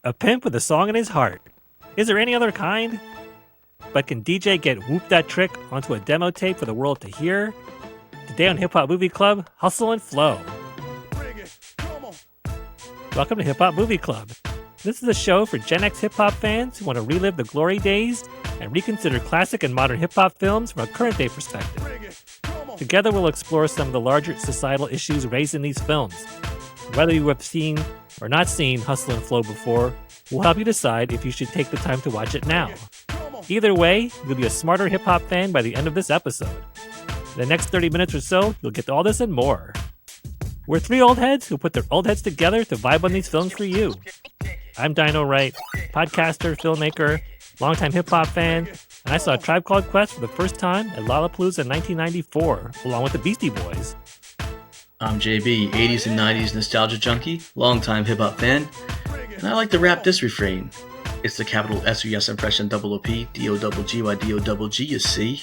A pimp with a song in his heart. Is there any other kind? But can DJay get Whoop That Trick onto a demo tape for the world to hear? Today on Hip Hop Movie Club, Hustle and Flow. Welcome to Hip Hop Movie Club. This is a show for Gen X hip hop fans who want to relive the glory days and reconsider classic and modern hip hop films from a current day perspective. Together we'll explore some of the larger societal issues raised in these films. Whether you have seen or not seen Hustle and Flow before, we'll help you decide if you should take the time to watch it now. Either way, you'll be a smarter hip hop fan by the end of this episode. In the next 30 minutes or so, you'll get all this and more. We're three old heads who put their old heads together to vibe on these films for you. I'm Dino Wright, podcaster, filmmaker, longtime hip-hop fan, and I saw Tribe Called Quest for the first time at Lollapalooza in 1994, along with the Beastie Boys. I'm JB, 80s and 90s nostalgia junkie, longtime hip-hop fan, and I like to rap this refrain. It's the capital S-U-S impression double O-P, D-O-double-G-Y-D-O-double-G, you see?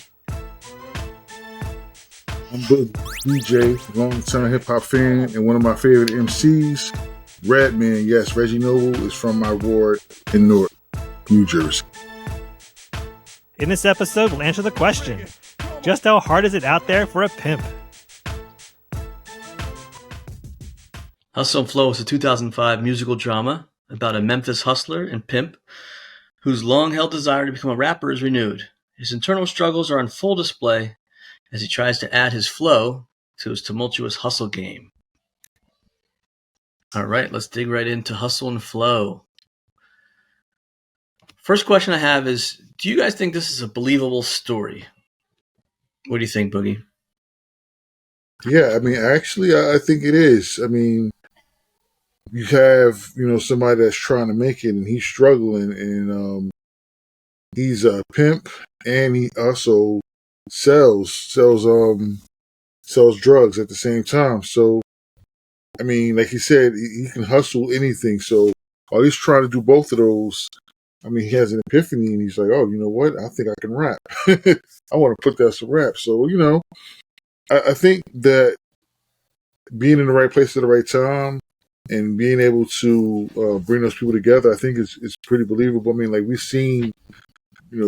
I'm Big DJay, long-time hip-hop fan, and one of my favorite MCs, Redman. Yes, Reggie Noble is from my ward in Newark, New Jersey. In this episode, we'll answer the question, just how hard is it out there for a pimp? Hustle and Flow is a 2005 musical drama about a Memphis hustler and pimp whose long-held desire to become a rapper is renewed. His internal struggles are on full display as he tries to add his flow to his tumultuous hustle game. All right, let's dig right into Hustle and Flow. First question I have is, do you guys think this is a believable story? What do you think, Boogie? Yeah, I mean, actually, I think it is. I mean, you have, somebody that's trying to make it and he's struggling, and he's a pimp and he also sells drugs at the same time. So, I mean, like he said, he can hustle anything. So, while he's trying to do both of those, I mean, he has an epiphany and he's like, oh, you know what? I think I can rap. I want to put that to rap. So, I think that being in the right place at the right time and being able to bring those people together, I think is pretty believable. I mean, like we've seen,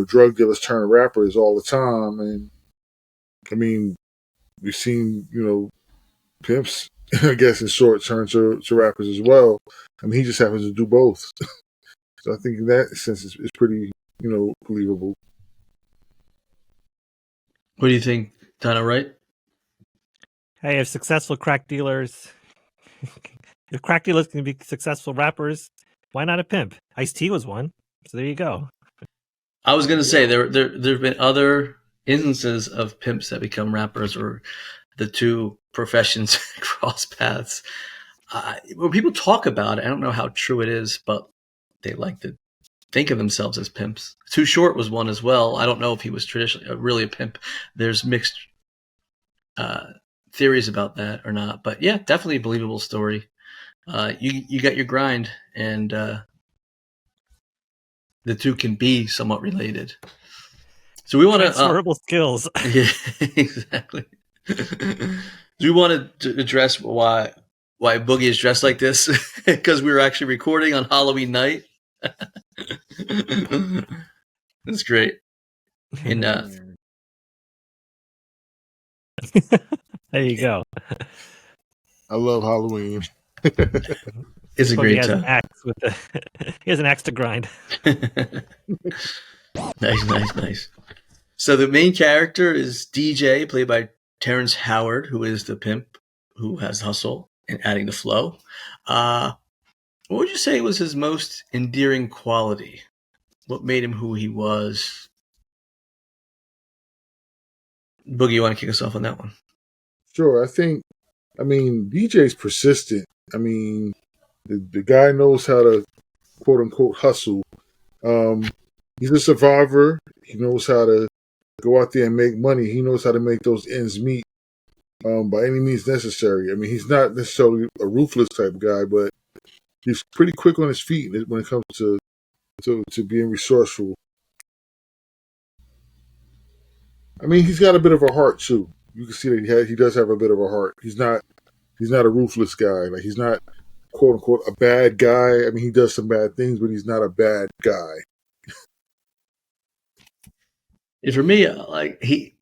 drug dealers turn rappers all the time. And I mean, we've seen, pimps, I guess in short, turn to rappers as well. I mean, he just happens to do both. So I think in that sense, it's pretty, believable. What do you think, Donna, right? Hey, if successful crack dealers... if crack dealers can be successful rappers, why not a pimp? Ice-T was one, so there you go. I was going to say, there have been other instances of pimps that become rappers, or the two professions cross paths. When people talk about it, I don't know how true it is, but they like to think of themselves as pimps. Too Short was one as well. I don't know if he was traditionally really a pimp. There's mixed theories about that or not, but yeah, definitely a believable story. You got your grind, and the two can be somewhat related. So we want to transferable skills. Yeah, exactly. Do we want to address why Boogie is dressed like this? Because we were actually recording on Halloween night. That's great. And there you go. I love Halloween. It's a great time. He has an axe to grind. Nice. So the main character is DJay, played by Terrence Howard, who is the pimp who has hustle and adding the flow. What would you say was his most endearing quality? What made him who he was? Boogie, you want to kick us off on that one? Sure. DJay's persistent. I mean, the guy knows how to, quote unquote, hustle. He's a survivor. He knows how to go out there and make money. He knows how to make those ends meet by any means necessary. I mean, he's not necessarily a ruthless type guy, but he's pretty quick on his feet when it comes to being resourceful. I mean, he's got a bit of a heart too. You can see that he does have a bit of a heart. He's not a ruthless guy. Like he's not quote unquote a bad guy. I mean, he does some bad things, but he's not a bad guy. And for me, like he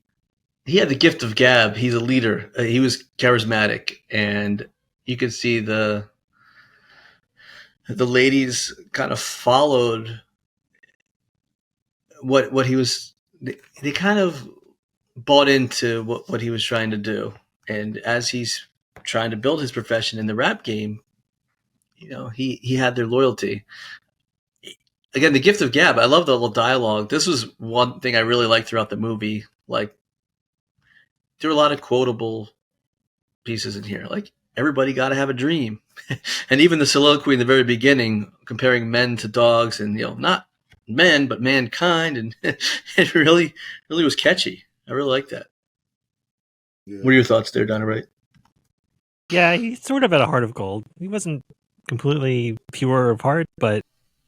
had the gift of gab. He's a leader. He was charismatic, and you could see the ladies kind of followed what he was. They kind of bought into what he was trying to do, and as he's trying to build his profession in the rap game, he had their loyalty. Again, the gift of gab. I love the little dialogue. This was one thing I really liked throughout the movie. Like, there were a lot of quotable pieces in here. Like, everybody got to have a dream. And even the soliloquy in the very beginning, comparing men to dogs, and not men but mankind, and it really was catchy. I really like that. Yeah. What are your thoughts there, Donna Wright? Yeah, he sort of had a heart of gold. He wasn't completely pure of heart, but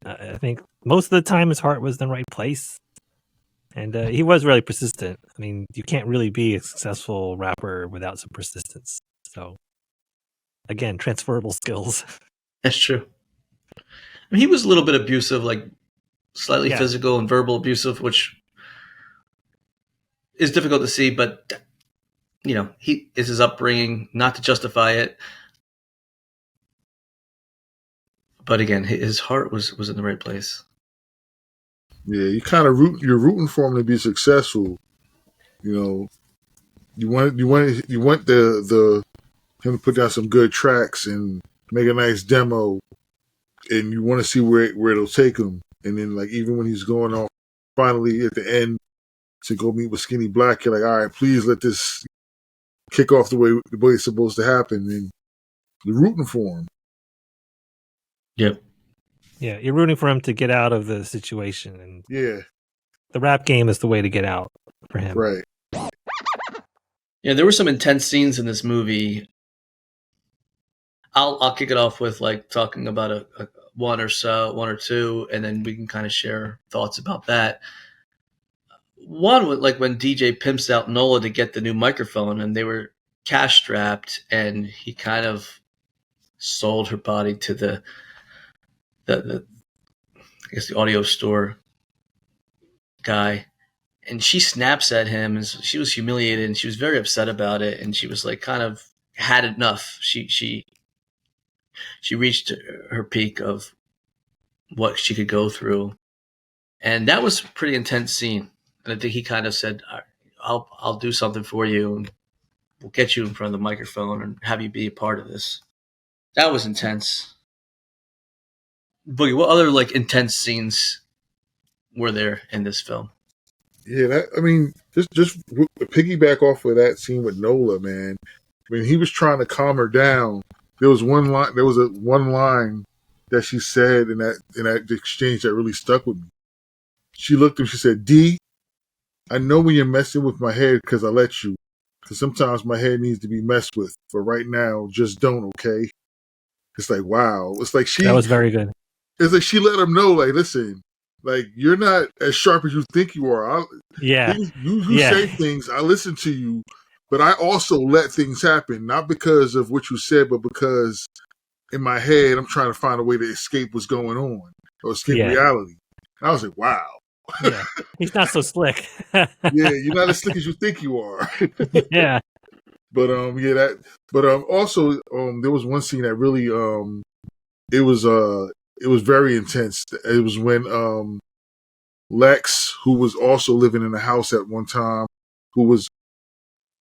I think most of the time his heart was in the right place. And he was really persistent. I mean, you can't really be a successful rapper without some persistence. So, again, transferable skills. That's true. I mean, he was a little bit abusive, like slightly physical and verbal abusive, which is difficult to see, but he is his upbringing, not to justify it. But again, his heart was in the right place. Yeah, you kind of you're rooting for him to be successful. You want the him to put down some good tracks and make a nice demo, and you want to see where it'll take him. And then, like, even when he's going off finally at the end to go meet with Skinny Black, you're like, all right, please let this kick off the way it's supposed to happen. And you're rooting for him. Yep. Yeah, you're rooting for him to get out of the situation, and the rap game is the way to get out for him. Right. Yeah, there were some intense scenes in this movie. I'll kick it off with like talking about a one or two, and then we can kind of share thoughts about that. One was like when DJay pimps out Nola to get the new microphone, and they were cash strapped, and he kind of sold her body to the I guess the audio store guy, and she snaps at him, and she was humiliated, and she was very upset about it, and she was like kind of had enough. She reached her peak of what she could go through, and that was a pretty intense scene. And I think he kind of said, I'll do something for you, and we'll get you in front of the microphone and have you be a part of this. That was intense. Boogie, what other like intense scenes were there in this film? Yeah, just piggyback off of that scene with Nola, man. When he was trying to calm her down, there was one line that she said in that exchange that really stuck with me. She looked at him, she said, D, I know when you're messing with my head because I let you. Because sometimes my head needs to be messed with. But right now, just don't, okay? It's like, wow. It's like that was very good. It's like she let him know, like, listen, like, you're not as sharp as you think you are. You say things, I listen to you, but I also let things happen, not because of what you said, but because in my head, I'm trying to find a way to escape what's going on or escape reality. And I was like, wow. Yeah, he's not so slick. Yeah, you're not as slick as you think you are. Yeah. But also there was one scene that really it was very intense. It was when Lex, who was also living in the house at one time,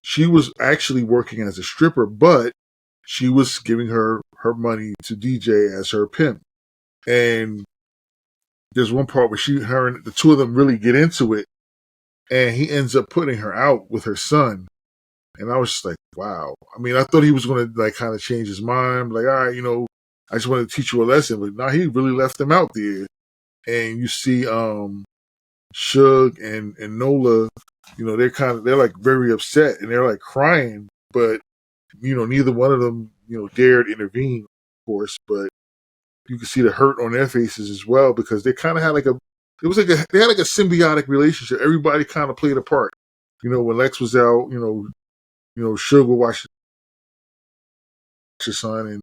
she was actually working as a stripper, but she was giving her money to DJay as her pimp. And there's one part where her and the two of them really get into it, and he ends up putting her out with her son. And I was just like, wow. I mean, I thought he was going to like kind of change his mind, like, all right, I just want to teach you a lesson. But now he really left them out there. And you see Suge and Nola, they're like very upset and they're like crying, but neither one of them, dared intervene, of course, but you can see the hurt on their faces as well, because they kind of had they had like a symbiotic relationship. Everybody kind of played a part. When Lex was out, Suge would watch his son, and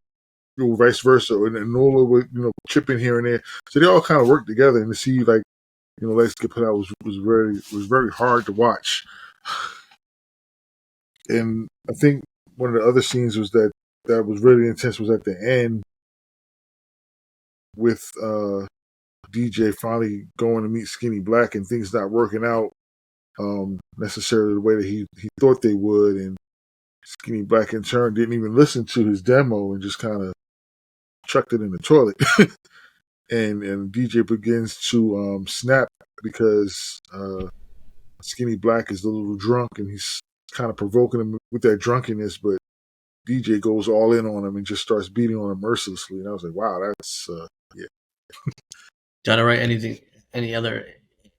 vice versa, and Nola would chip in here and there. So they all kind of work together, and to see Legs get put out was very hard to watch. And I think one of the other scenes that was really intense was at the end with DJay finally going to meet Skinny Black and things not working out necessarily the way that he thought they would, and Skinny Black in turn didn't even listen to his demo and just kind of chucked it in the toilet. and DJay begins to snap because Skinny Black is a little drunk and he's kind of provoking him with that drunkenness, but DJay goes all in on him and just starts beating on him mercilessly. And I was like, wow, that's yeah. Did I write any other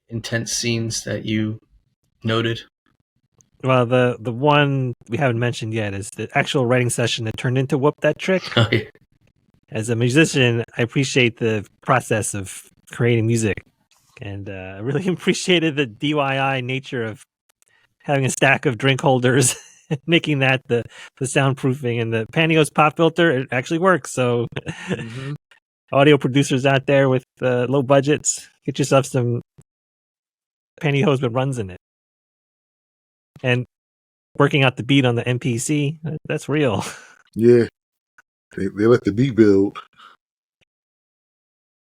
intense scenes that you noted? Well, the one we haven't mentioned yet is the actual writing session that turned into Whoop That Trick. Oh, yeah. As a musician, I appreciate the process of creating music, and I really appreciated the DIY nature of having a stack of drink holders, making that the soundproofing, and the pantyhose pop filter. It actually works. So, audio producers out there with low budgets, get yourself some pantyhose that runs in it. And working out the beat on the MPC, that's real. Yeah. They let the beat build.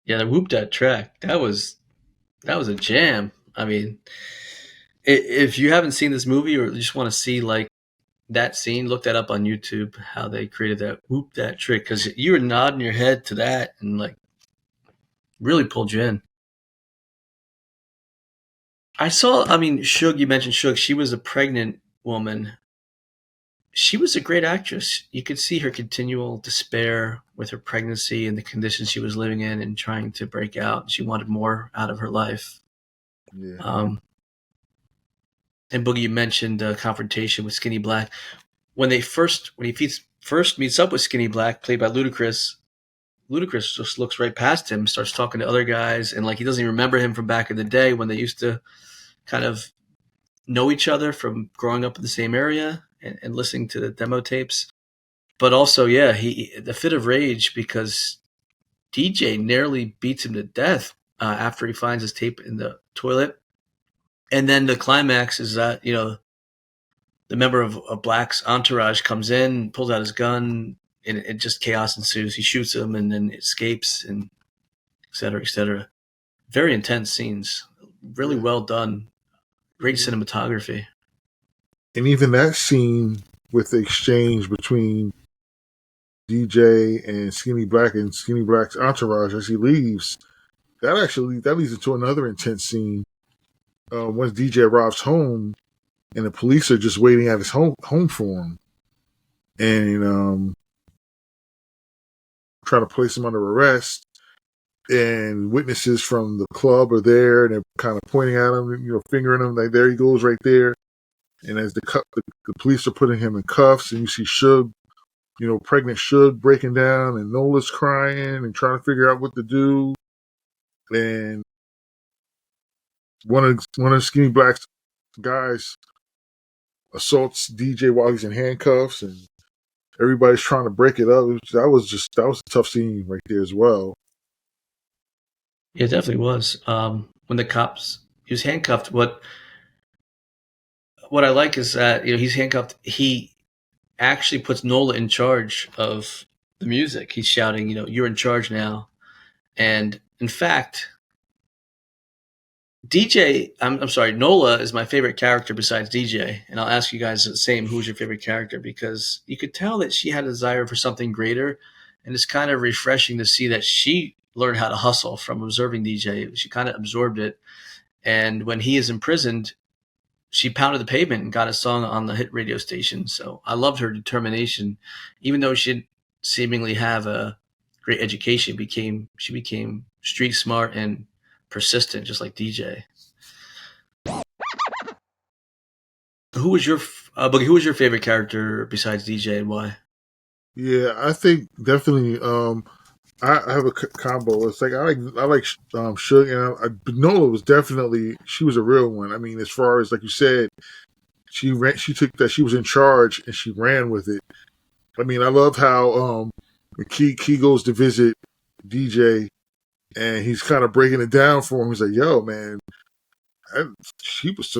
Yeah, the Whoop That track, that was a jam. I mean, if you haven't seen this movie or just want to see like that scene, look that up on YouTube, how they created that Whoop That Trick, because you were nodding your head to that and like really pulled you in. Suge, you mentioned Suge. She was a pregnant woman. She was a great actress. You could see her continual despair with her pregnancy and the conditions she was living in and trying to break out. She wanted more out of her life. Yeah. And Boogie, you mentioned confrontation with Skinny Black. When he first meets up with Skinny Black, played by Ludacris just looks right past him, starts talking to other guys, and like he doesn't even remember him from back in the day when they used to kind of know each other from growing up in the same area and listening to the demo tapes. But also, yeah, the fit of rage because DJay nearly beats him to death after he finds his tape in the toilet. And then the climax is that, the member of Black's entourage comes in, pulls out his gun, and it just chaos ensues. He shoots him and then escapes, and et cetera, et cetera. Very intense scenes. Really well done. Great cinematography. And even that scene with the exchange between DJay and Skinny Black and Skinny Black's entourage as he leaves, that leads into another intense scene. Once DJay arrives home, and the police are just waiting at his home for him, and try to place him under arrest. And witnesses from the club are there, and they're kind of pointing at him, fingering him, like there he goes, right there. And as the police are putting him in cuffs, and you see Suge, pregnant Suge breaking down, and Nola's crying and trying to figure out what to do. And one of Skinny Black's guys assaults DJay while he's in handcuffs, and everybody's trying to break it up. That was a tough scene right there as well. Yeah, it definitely was. When the cops, he was handcuffed. What I like is that he's handcuffed. He actually puts Nola in charge of the music. He's shouting, "You're in charge now." And in fact, Nola is my favorite character besides DJay. And I'll ask you guys the same, who's your favorite character? Because you could tell that she had a desire for something greater. And it's kind of refreshing to see that she learned how to hustle from observing DJay. She kind of absorbed it. And when he is imprisoned, she pounded the pavement and got a song on the hit radio station. So I loved her determination. Even though she didn't seemingly have a great education, she became street smart and persistent, just like DJay. Who was your favorite character besides DJay, and why? Yeah, I think definitely. I have a combo. It's like I like Suge, and Nola was definitely, she was a real one. I mean, as far as like you said, she took that, she was in charge and she ran with it. I mean, I love how Key goes to visit DJay, and he's kind of breaking it down for him. He's like, "Yo, man, she was,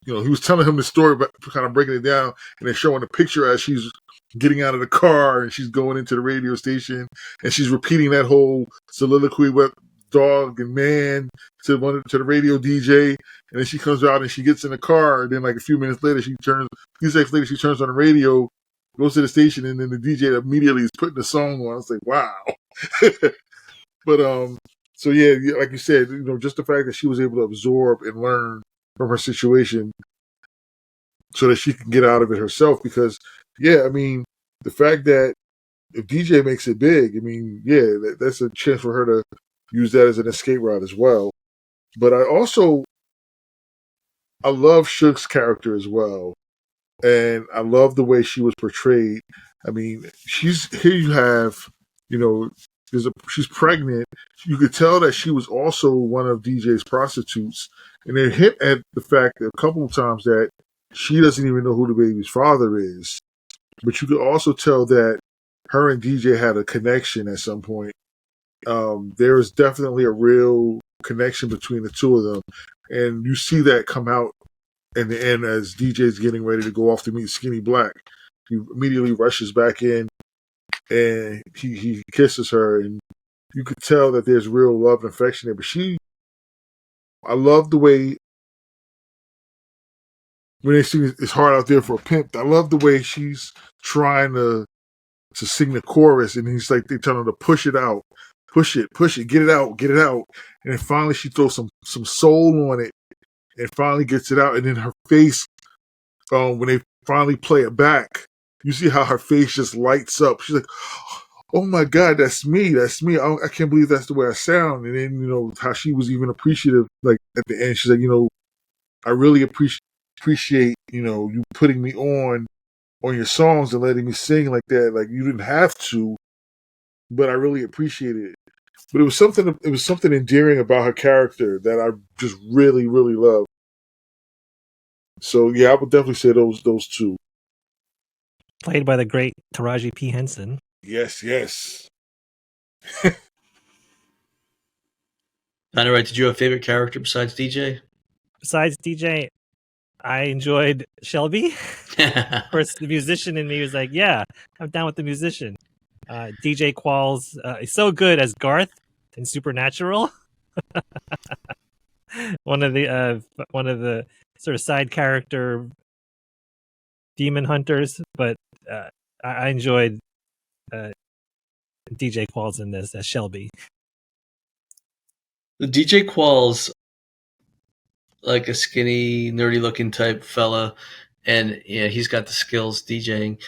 you know," he was telling him the story, but kind of breaking it down, and then showing the picture as she's getting out of the car and she's going into the radio station, and she's repeating that whole soliloquy with dog and man to the radio DJ, and then she comes out and she gets in the car, and then like a few minutes later, she turns on the radio, goes to the station, and then the DJ immediately is putting the song on. I was like, wow. But so yeah, like you said, you know, just the fact that she was able to absorb and learn from her situation, so that she can get out of it herself. Because yeah, I mean, the fact that if DJ makes it big, I mean, yeah, that's a chance for her to use that as an escape route as well. But I love Suge's character as well, and I love the way she was portrayed. I mean, here you have, you know, she's pregnant. You could tell that she was also one of DJ's prostitutes, and they hit at the fact that a couple of times that she doesn't even know who the baby's father is. But you could also tell that her and DJ had a connection at some point. There is definitely a real connection between the two of them, and you see that come out in the end as DJ's getting ready to go off to meet Skinny Black. He immediately rushes back in, and he kisses her, and you could tell that there's real love and affection there. But I love the way when they sing "It's Hard Out There for a Pimp," I love the way she's trying to sing the chorus, and he's like, they tell her to push it out, push it, get it out, and then finally she throws some soul on it, and finally gets it out, and then her face, when they finally play it back, you see how her face just lights up. She's like, "Oh my God, that's me. I can't believe that's the way I sound." And then, you know, how she was even appreciative, like at the end, she's like, "You know, I really appreciate, you know, you putting me on your songs and letting me sing like that. Like, you didn't have to, but I really appreciated it." But it was something endearing about her character that I just really, really love. So yeah, I would definitely say those two. Played by the great Taraji P. Henson. Yes. Dynamite, did you have a favorite character besides DJ? Besides DJ, I enjoyed Shelby. Of course, the musician in me was like, yeah, I'm down with the musician. DJ Qualls is so good as Garth in Supernatural. one of the sort of side character demon hunters, but I enjoyed DJ Qualls in this as Shelby. The DJ Qualls, like a skinny, nerdy looking type fella, and yeah, he's got the skills DJing.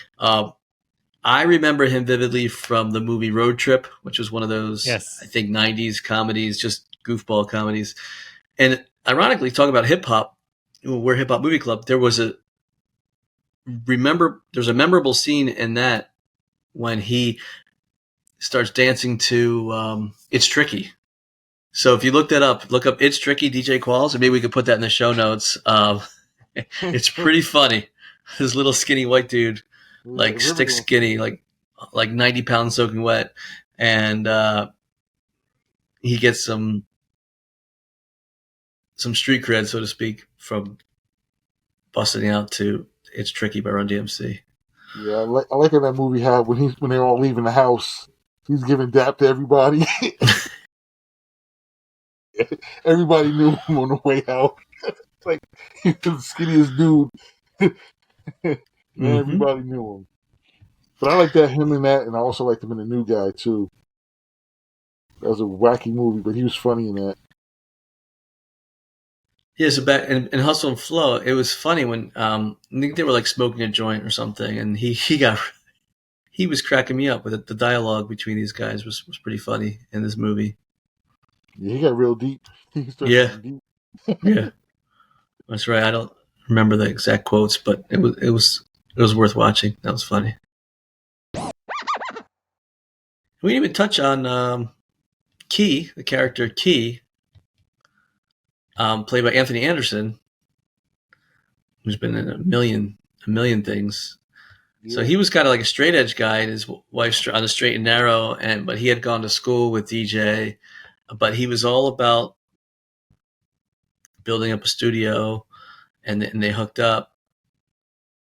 I remember him vividly from the movie Road Trip, which was one of those, yes, I think, 90s comedies, just goofball comedies. And ironically, talk about hip hop, we're Hip Hop Movie Club. There's a memorable scene in that when he starts dancing to It's Tricky. So if you look up It's Tricky, DJ Qualls, and maybe we could put that in the show notes. It's pretty funny. This little skinny white dude, like stick skinny, like 90 pounds soaking wet. And he gets some street cred, so to speak, from busting out to It's Tricky by Run DMC. Yeah, I like in that movie how when they're all leaving the house, he's giving dap to everybody. Everybody knew him on the way out. Like, he was the skinniest dude. Everybody knew him. But I like him in that, and I also liked him in The New Guy too. That was a wacky movie, but he was funny in that. Yeah, so back in Hustle and Flow, it was funny when I think they were like smoking a joint or something, and he was cracking me up with it. The dialogue between these guys was pretty funny in this movie. Yeah, he got real deep. Yeah, yeah, that's right. I don't remember the exact quotes, but it was worth watching. That was funny. We didn't even touch on Key, the character Key, played by Anthony Anderson, who's been in a million things. So Yeah. he was kind of like a straight edge guy, and his wife's on the straight and narrow. But he had gone to school with DJay, but he was all about building up a studio, and they hooked up.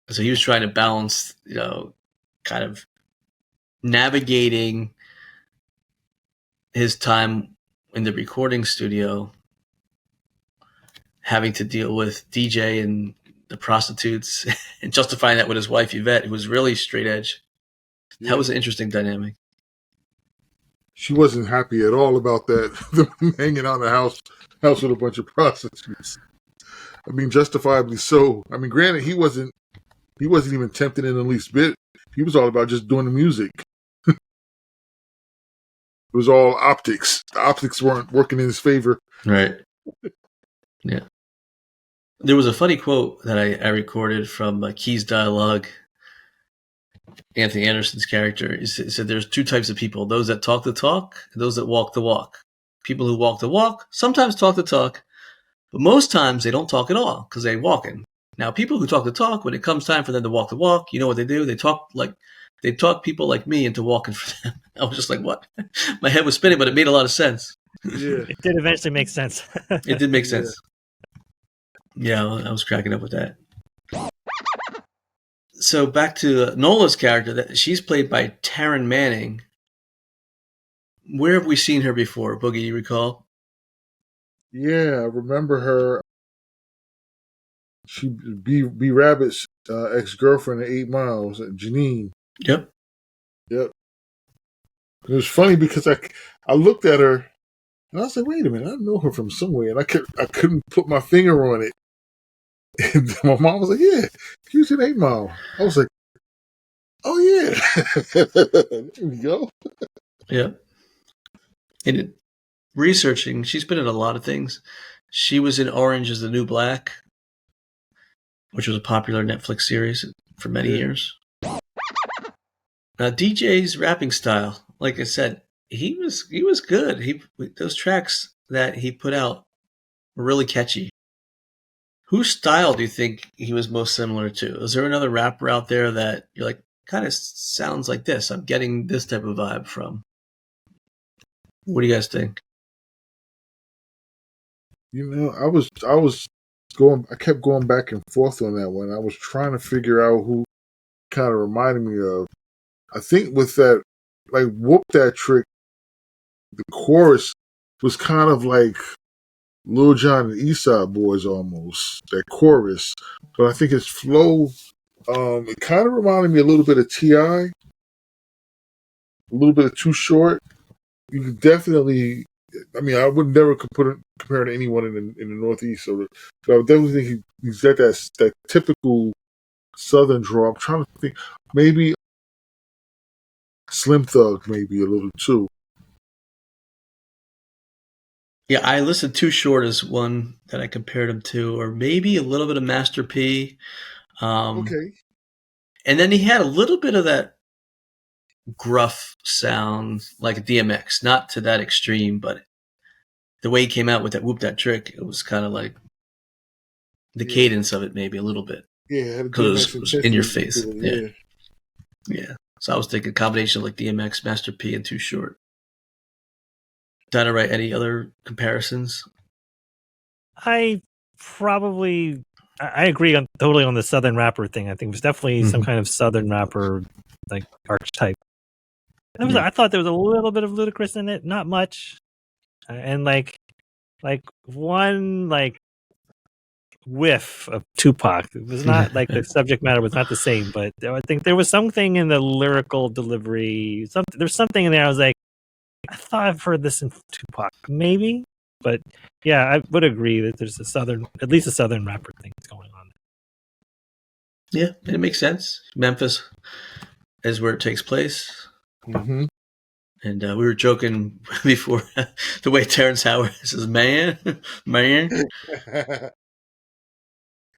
So he was trying to balance, kind of navigating his time in the recording studio, having to deal with DJ and the prostitutes, and justifying that with his wife Yvette, who was really straight edge. Yeah. That was an interesting dynamic. She wasn't happy at all about that. Them hanging on the house with a bunch of prostitutes. I mean, justifiably so. I mean, granted, he wasn't even tempted in the least bit. He was all about just doing the music. It was all optics. The optics weren't working in his favor. Right. Yeah. There was a funny quote that I recorded from Key's dialogue. Anthony Anderson's character, he said there's two types of people: those that talk the talk and those that walk the walk. People who walk the walk sometimes talk the talk, but most times they don't talk at all because they're walking. Now, people who talk the talk, when it comes time for them to walk the walk, you know what they do? They talk people like me into walking for them. I was just like, what? My head was spinning, but it made a lot of sense. Yeah. It did eventually make sense. It did make sense. Yeah, I was cracking up with that. So back to Nola's character, she's played by Taryn Manning. Where have we seen her before, Boogie, you recall? Yeah, I remember her. She B Rabbit's ex-girlfriend at 8 Miles, Janine. Yep. It was funny because I looked at her and I was like, wait a minute, I know her from somewhere, and I couldn't put my finger on it. And my mom was like, yeah, she was in 8 Mile. I was like, oh yeah. There we go. Yeah. And researching, she's been in a lot of things. She was in Orange is the New Black, which was a popular Netflix series for many years. DJ's rapping style, like I said, he was good. Those tracks that he put out were really catchy. Whose style do you think he was most similar to? Is there another rapper out there that you're like, kind of sounds like this? I'm getting this type of vibe from. What do you guys think? I kept going back and forth on that one. I was trying to figure out who kind of reminded me of. I think with that, like, Whoop That Trick, the chorus was kind of like Lil Jon and Eastside Boys almost, that chorus. But I think his flow, it kind of reminded me a little bit of T.I., a little bit of Too Short. You could definitely, I mean, I would never compare to anyone in the Northeast. So I would definitely think he's got that typical Southern draw. I'm trying to think, maybe Slim Thug, maybe a little too. Yeah, I listed Too Short as one that I compared him to, or maybe a little bit of Master P. Okay. And then he had a little bit of that gruff sound like DMX, not to that extreme, but the way he came out with that Whoop That Trick, it was kind of like the cadence of it, maybe a little bit. Yeah, because it was in your face. It, Yeah. So I was thinking a combination of like DMX, Master P, and Too Short. Did I write any other comparisons? I agree totally on the Southern rapper thing. I think there's definitely some kind of Southern rapper like archetype. I thought there was a little bit of Ludacris in it, not much, and like one like whiff of Tupac. It was not like the subject matter was not the same, but I think there was something in the lyrical delivery. There's something in there. I was like, I thought I've heard this in Tupac, maybe, but yeah, I would agree that there's at least a Southern rapper thing that's going on. Yeah, it makes sense. Memphis is where it takes place. Mm-hmm. And we were joking before the way Terrence Howard says, man.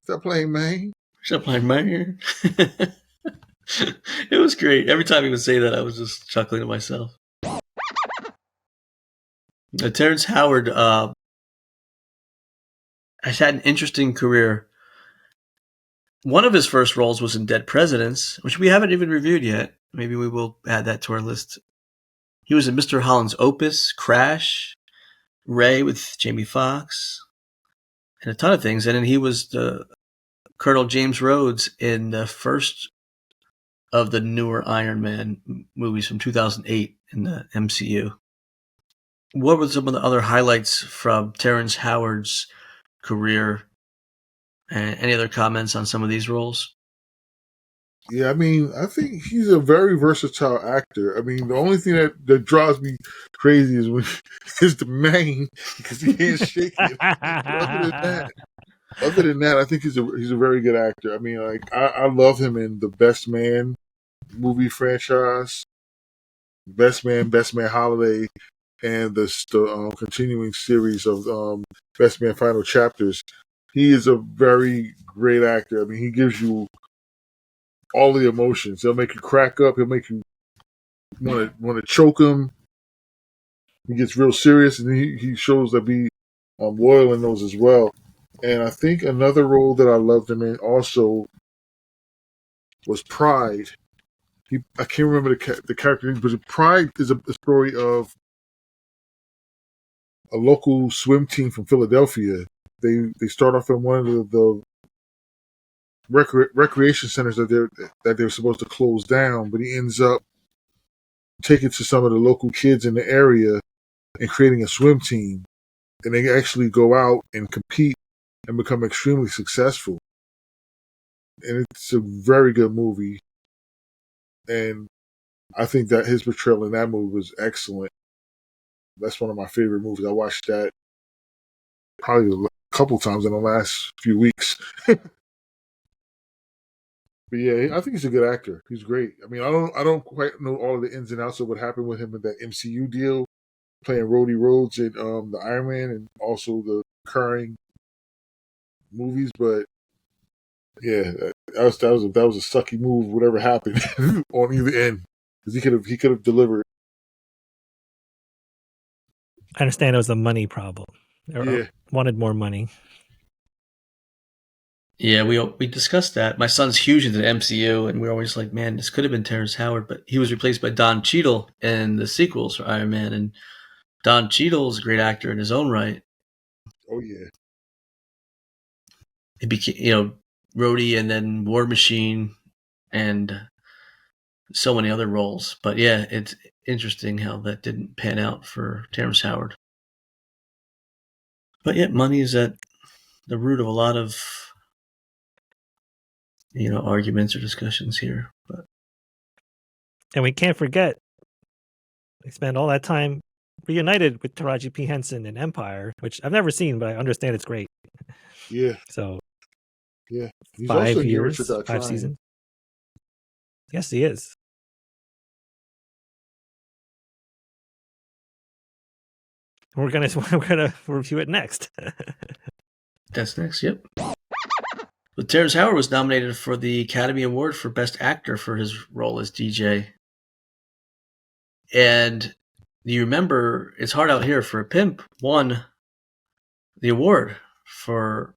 Stop playing, man. Stop playing, man. It was great. Every time he would say that, I was just chuckling to myself. Terrence Howard has had an interesting career. One of his first roles was in Dead Presidents, which we haven't even reviewed yet. Maybe we will add that to our list. He was in Mr. Holland's Opus, Crash, Ray with Jamie Foxx, and a ton of things. And then he was the Colonel James Rhodes in the first of the newer Iron Man movies from 2008 in the MCU. What were some of the other highlights from Terrence Howard's career? And any other comments on some of these roles? Yeah, I mean, I think he's a very versatile actor. I mean, the only thing that drives me crazy is when is the mane because he can't shake it. Other than that, I think he's a very good actor. I mean, like I love him in the Best Man movie franchise, Best Man Holiday, and the continuing series of Best Man Final Chapters. He is a very great actor. I mean, he gives you all the emotions. He'll make you crack up. He'll make you want to choke him. He gets real serious, and he shows that be loyal in those as well. And I think another role that I loved him in also was Pride. I can't remember the character name, but Pride is a story of a local swim team from Philadelphia. They start off in one of the recreation centers that they're supposed to close down, but he ends up taking to some of the local kids in the area and creating a swim team. And they actually go out and compete and become extremely successful. And it's a very good movie. And I think that his portrayal in that movie was excellent. That's one of my favorite movies. I watched that probably a couple times in the last few weeks. But yeah, I think he's a good actor. He's great. I mean, I don't quite know all of the ins and outs of what happened with him in that MCU deal, playing Rhodey Rhodes in the Iron Man and also the recurring movies. But yeah, that was a sucky move. Whatever happened on either end, because he could have delivered. I understand it was a money problem. Or wanted more money. Yeah, we discussed that. My son's huge into the MCU, and we're always like, man, this could have been Terrence Howard, but he was replaced by Don Cheadle in the sequels for Iron Man, and Don Cheadle is a great actor in his own right. Oh yeah, He became, Rhodey and then War Machine, and so many other roles. But yeah, it's interesting how that didn't pan out for Terrence Howard. But yeah, money is at the root of a lot of arguments or discussions here. But and we can't forget they spent all that time reunited with Taraji P. Henson in Empire, which I've never seen, but I understand it's great. Yeah. So yeah, he's 5 years, 5 seasons. Yes, he is. We're gonna review it next. That's next. Yep. But Terrence Howard was nominated for the Academy Award for Best Actor for his role as DJay. And you remember, It's Hard Out Here for a Pimp won the award for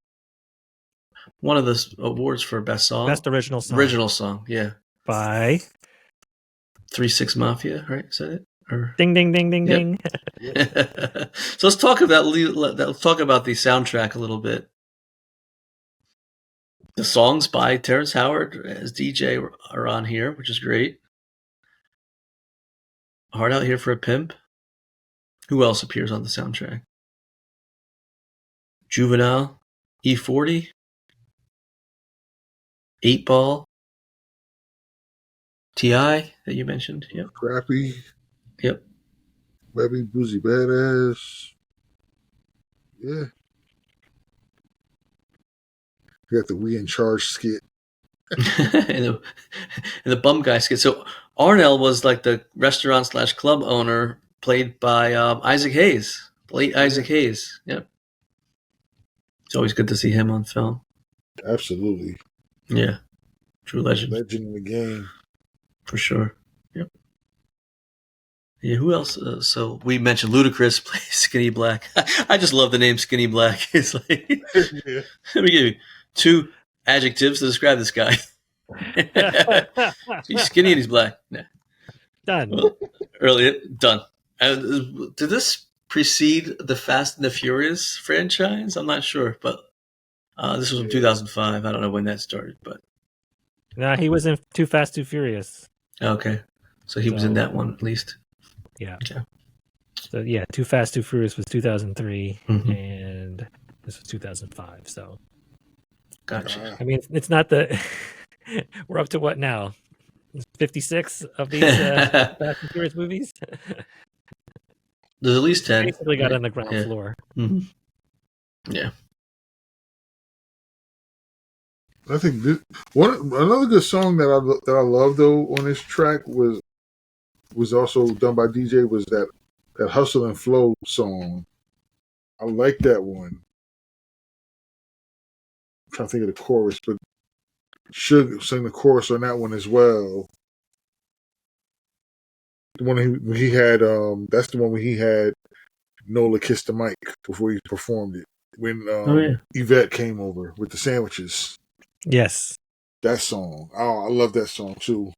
one of the awards for Best Song. Best Original Song. Original Song, yeah. By 3 6 Mafia, right? Is that it? Or... Ding, ding, ding, ding, ding. So let's talk about the soundtrack a little bit. The songs by Terrence Howard as DJay are on here, which is great. Hard Out Here for a Pimp. Who else appears on the soundtrack? Juvenile, E40, 8 Ball, T.I. that you mentioned. Yep. Crappy. Yep. Webby, Boozy Badass. Yeah. We got the We in Charge skit. and the bum guy skit. So Arnell was like the restaurant / club owner, played by Isaac Hayes, late Isaac Hayes. Yep. It's always good to see him on film. Absolutely. Yeah. True legend. Legend in the game. For sure. Yep. Yeah, who else? So we mentioned Ludacris plays Skinny Black. I just love the name Skinny Black. It's like, Yeah. let me give you adjectives to describe this guy. He's skinny and he's black. Nah. Done. Well, earlier, done. Did this precede the Fast and the Furious franchise? I'm not sure, but this was from 2005. I don't know when that started, but Nah, he was in Too Fast, Too Furious. okay. So he was in that one at least. Yeah. Okay. So yeah, Too Fast, Too Furious was 2003, Mhm. and this was 2005. So Gotcha. I mean, it's not the. We're up to what now? 56 of these Fast and Furious movies. There's at least 10. Basically got on the ground Yeah. floor. Mm-hmm. Yeah. I think another good song that I love though on this track was also done by DJay was that Hustle and Flow song. I like that one. I'm trying to think of the chorus, but Suge sang the chorus on that one as well. The one he had, that's the one where he had Nola kiss the mic before he performed it. When Yvette came over with the sandwiches. Yes. That song. Oh, I love that song too.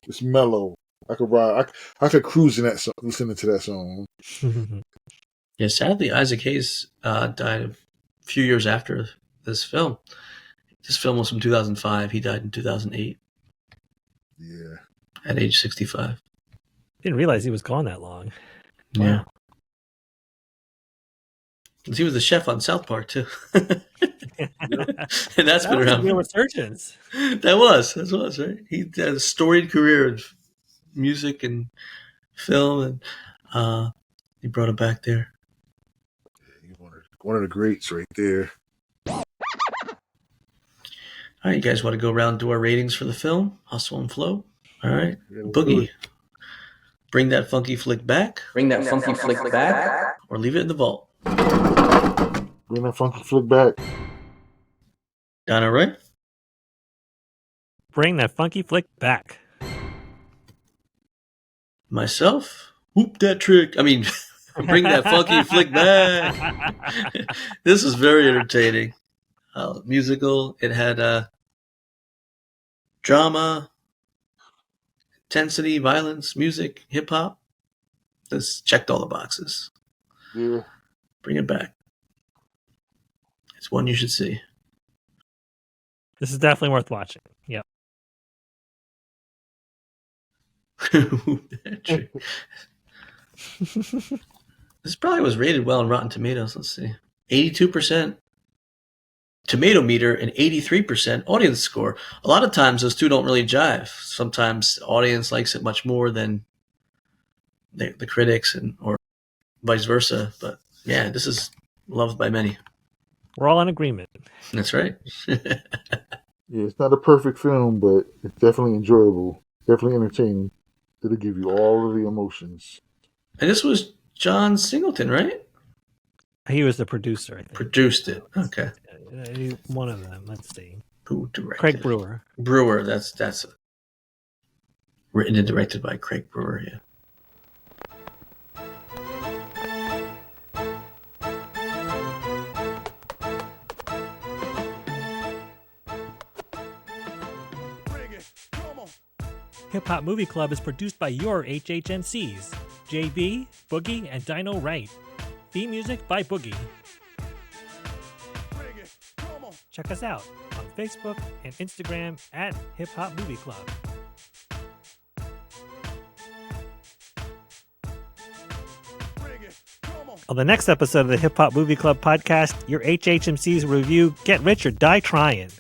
It's mellow. I could ride. I could cruise in that song, listening to that song. Yeah, sadly, Isaac Hayes died a few years after this film. This film was from 2005. He died in 2008. Yeah. At age 65. Didn't realize he was gone that long. Yeah. Wow. He was the chef on South Park, too. And that's been around. Real resurgence. That was, right? He had a storied career in music and film, and he brought it back there. One of the greats right there. All right, you guys want to go around and do our ratings for the film, Hustle and Flow? All right. Yeah, Boogie, bring that funky flick back. Bring that funky flick back. Or leave it in the vault. Bring that funky flick back. Donna Ray? Bring that funky flick back. Myself? Whoop that trick. I mean, bring that funky flick back. This is very entertaining. Musical. It had drama, intensity, violence, music, hip hop. This checked all the boxes. Yeah. Bring it back. It's one you should see. This is definitely worth watching. Yep. This probably was rated well on Rotten Tomatoes. Let's see. 82% tomato meter and 83% audience score. A lot of times those two don't really jive. Sometimes the audience likes it much more than the critics, or vice versa. But yeah, this is loved by many. We're all in agreement. That's right. Yeah, it's not a perfect film, but it's definitely enjoyable, definitely entertaining. It'll give you all of the emotions. And this was John Singleton, right? He was the producer, I think. Produced it. Okay. One of them. Let's see. Who directed? Craig Brewer. Brewer. That's written and directed by Craig Brewer. Yeah. Hip Hop Movie Club is produced by your HHMCs, JB, Boogie, and Dino Wright. Theme music by Boogie. Check us out on Facebook and Instagram at Hip Hop Movie Club. On the next episode of the Hip Hop Movie Club podcast, your HHMCs will review Get Rich or Die Trying.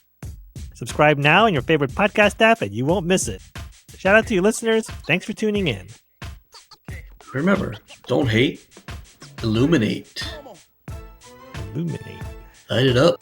Subscribe now in your favorite podcast app and you won't miss it. Shout out to you listeners. Thanks for tuning in. Remember, don't hate, illuminate. Illuminate. Light it up.